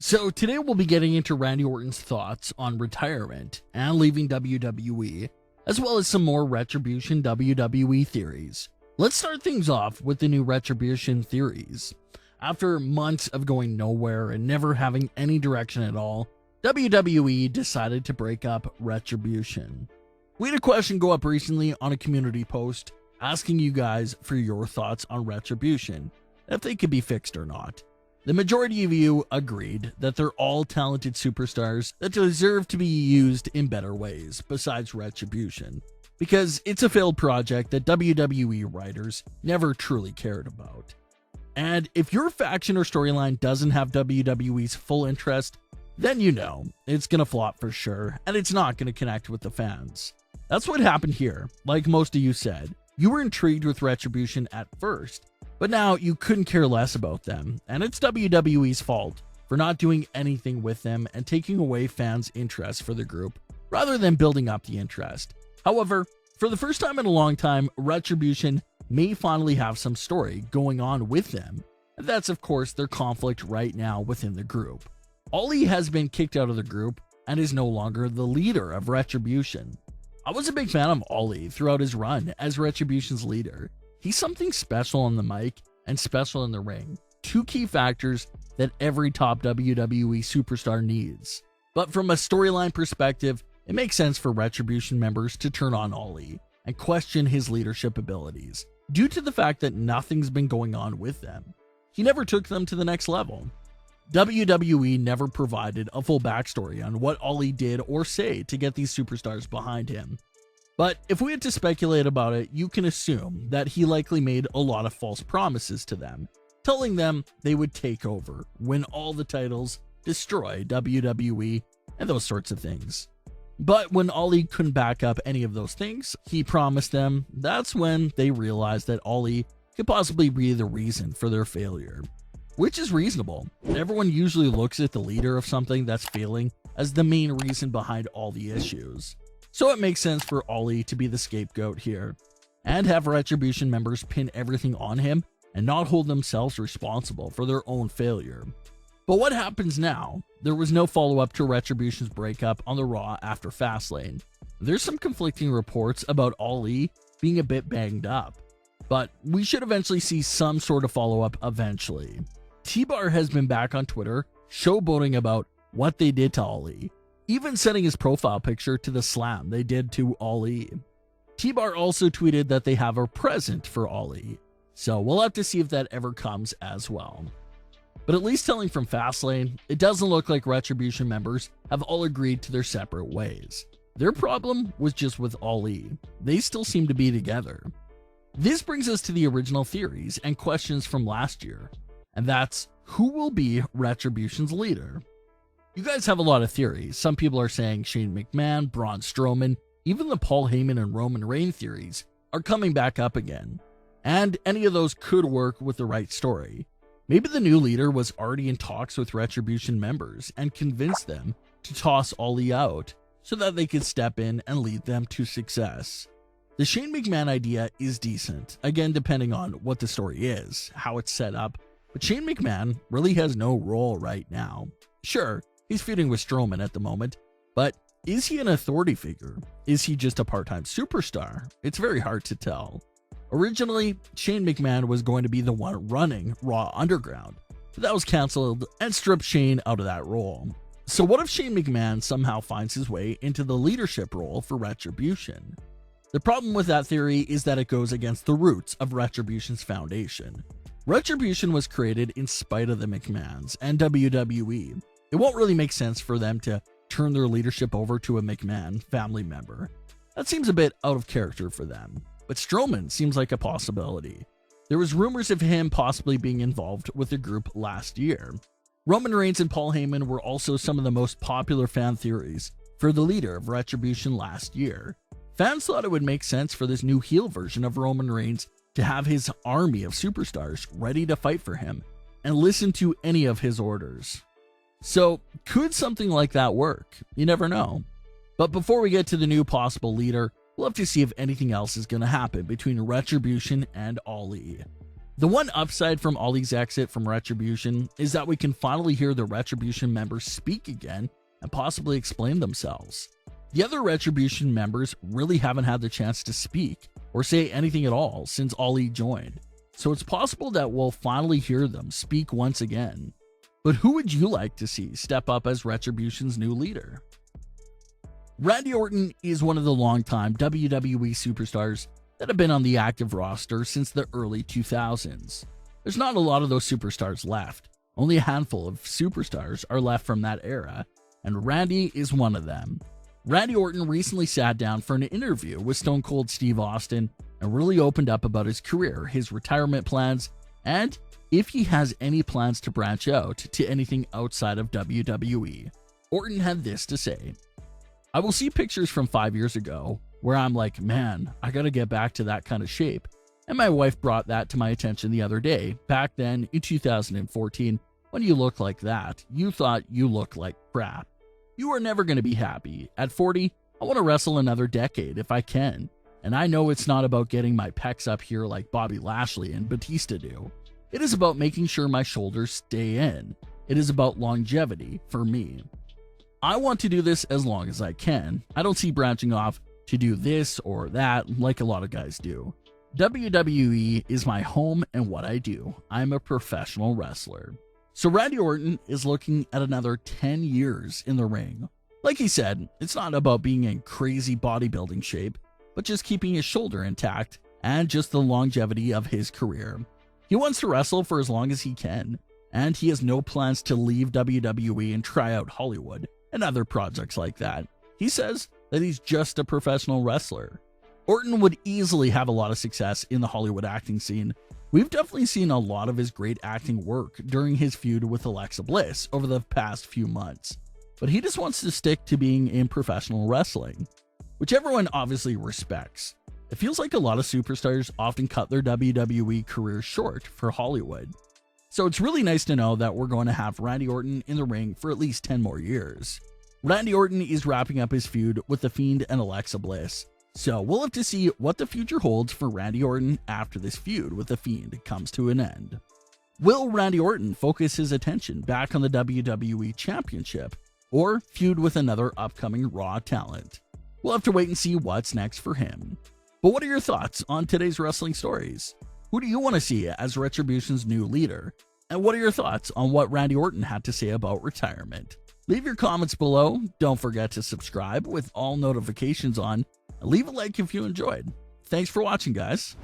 So today we'll be getting into Randy Orton's thoughts on retirement and leaving WWE, as well as some more Retribution WWE theories. Let's start things off with the new Retribution Theories. After months of going nowhere and never having any direction at all, WWE decided to break up Retribution. We had a question go up recently on a community post asking you guys for your thoughts on Retribution, if they could be fixed or not. The majority of you agreed that they're all talented superstars that deserve to be used in better ways besides Retribution, because it's a failed project that WWE writers never truly cared about. And if your faction or storyline doesn't have WWE's full interest, then you know it's gonna flop for sure, and it's not gonna connect with the fans. That's what happened here. Like most of you said, you were intrigued with Retribution at first, but now you couldn't care less about them, and it's WWE's fault for not doing anything with them and taking away fans' interest for the group, rather than building up the interest. However, for the first time in a long time, Retribution may finally have some story going on with them, and that's of course their conflict right now within the group. Ali has been kicked out of the group and is no longer the leader of Retribution. I was a big fan of Ali throughout his run as Retribution's leader. He's something special on the mic and special in the ring, two key factors that every top WWE superstar needs. But from a storyline perspective, it makes sense for Retribution members to turn on Ali and question his leadership abilities, due to the fact that nothing's been going on with them. He never took them to the next level. WWE never provided a full backstory on what Ali did or say to get these superstars behind him. But if we had to speculate about it, you can assume that he likely made a lot of false promises to them, telling them they would take over, win all the titles, destroy WWE, and those sorts of things. But when Ali couldn't back up any of those things he promised them, that's when they realized that Ali could possibly be the reason for their failure. Which is reasonable. Everyone usually looks at the leader of something that's failing as the main reason behind all the issues. So it makes sense for Ali to be the scapegoat here, and have Retribution members pin everything on him and not hold themselves responsible for their own failure. But what happens now? There was no follow-up to Retribution's breakup on the Raw after Fastlane. There's some conflicting reports about Ali being a bit banged up, but we should eventually see some sort of follow-up eventually. T-Bar has been back on Twitter showboating about what they did to Ali, even setting his profile picture to the slam they did to Ali. T-Bar also tweeted that they have a present for Ali, so we'll have to see if that ever comes as well. But at least telling from Fastlane, it doesn't look like Retribution members have all agreed to their separate ways. Their problem was just with Ali. They still seem to be together. This brings us to the original theories and questions from last year, and that's who will be Retribution's leader? You guys have a lot of theories. Some people are saying Shane McMahon, Braun Strowman, even the Paul Heyman and Roman Reigns theories are coming back up again. And any of those could work with the right story. Maybe the new leader was already in talks with Retribution members and convinced them to toss Ali out so that they could step in and lead them to success. The Shane McMahon idea is decent, again depending on what the story is, how it's set up, but Shane McMahon really has no role right now. Sure, he's feuding with Strowman at the moment, but is he an authority figure? Is he just a part-time superstar? It's very hard to tell. Originally, Shane McMahon was going to be the one running Raw Underground, but that was cancelled and stripped Shane out of that role. So what if Shane McMahon somehow finds his way into the leadership role for Retribution? The problem with that theory is that it goes against the roots of Retribution's foundation. Retribution was created in spite of the McMahons and WWE. It won't really make sense for them to turn their leadership over to a McMahon family member. That seems a bit out of character for them. But Strowman seems like a possibility. There was rumors of him possibly being involved with the group last year. Roman Reigns and Paul Heyman were also some of the most popular fan theories for the leader of Retribution last year. Fans thought it would make sense for this new heel version of Roman Reigns to have his army of superstars ready to fight for him and listen to any of his orders. So, could something like that work? You never know. But before we get to the new possible leader, we'll have to see if anything else is going to happen between Retribution and Ali. The one upside from Ali's exit from Retribution is that we can finally hear the Retribution members speak again and possibly explain themselves. The other Retribution members really haven't had the chance to speak or say anything at all since Ali joined, so it's possible that we'll finally hear them speak once again. But who would you like to see step up as Retribution's new leader? Randy Orton is one of the longtime WWE superstars that have been on the active roster since the early 2000s. There's not a lot of those superstars left. Only a handful of superstars are left from that era, and Randy is one of them. Randy Orton recently sat down for an interview with Stone Cold Steve Austin and really opened up about his career, his retirement plans, and if he has any plans to branch out to anything outside of WWE. Orton had this to say: "I will see pictures from 5 years ago where I'm like, man, I gotta get back to that kind of shape. And my wife brought that to my attention the other day. Back then, in 2014, when you look like that, you thought you looked like crap. You are never gonna be happy. At 40, I want to wrestle another decade if I can. And I know it's not about getting my pecs up here like Bobby Lashley and Batista do. It is about making sure my shoulders stay in. It is about longevity for me. I want to do this as long as I can. I don't see branching off to do this or that like a lot of guys do. WWE is my home and what I do. I'm a professional wrestler." So Randy Orton is looking at another 10 years in the ring. Like he said, it's not about being in crazy bodybuilding shape, but just keeping his shoulder intact and just the longevity of his career. He wants to wrestle for as long as he can, and he has no plans to leave WWE and try out Hollywood and other projects like that. He says that he's just a professional wrestler. Orton would easily have a lot of success in the Hollywood acting scene. We've definitely seen a lot of his great acting work during his feud with Alexa Bliss over the past few months, but he just wants to stick to being in professional wrestling, which everyone obviously respects. It feels like a lot of superstars often cut their WWE career short for Hollywood. So it's really nice to know that we're going to have Randy Orton in the ring for at least 10 more years. Randy Orton is wrapping up his feud with The Fiend and Alexa Bliss, so we'll have to see what the future holds for Randy Orton after this feud with The Fiend comes to an end. Will Randy Orton focus his attention back on the WWE Championship or feud with another upcoming Raw talent? We'll have to wait and see what's next for him. But what are your thoughts on today's wrestling stories? Who do you want to see as Retribution's new leader? And what are your thoughts on what Randy Orton had to say about retirement? Leave your comments below. Don't forget to subscribe with all notifications on. And leave a like if you enjoyed. Thanks for watching, guys.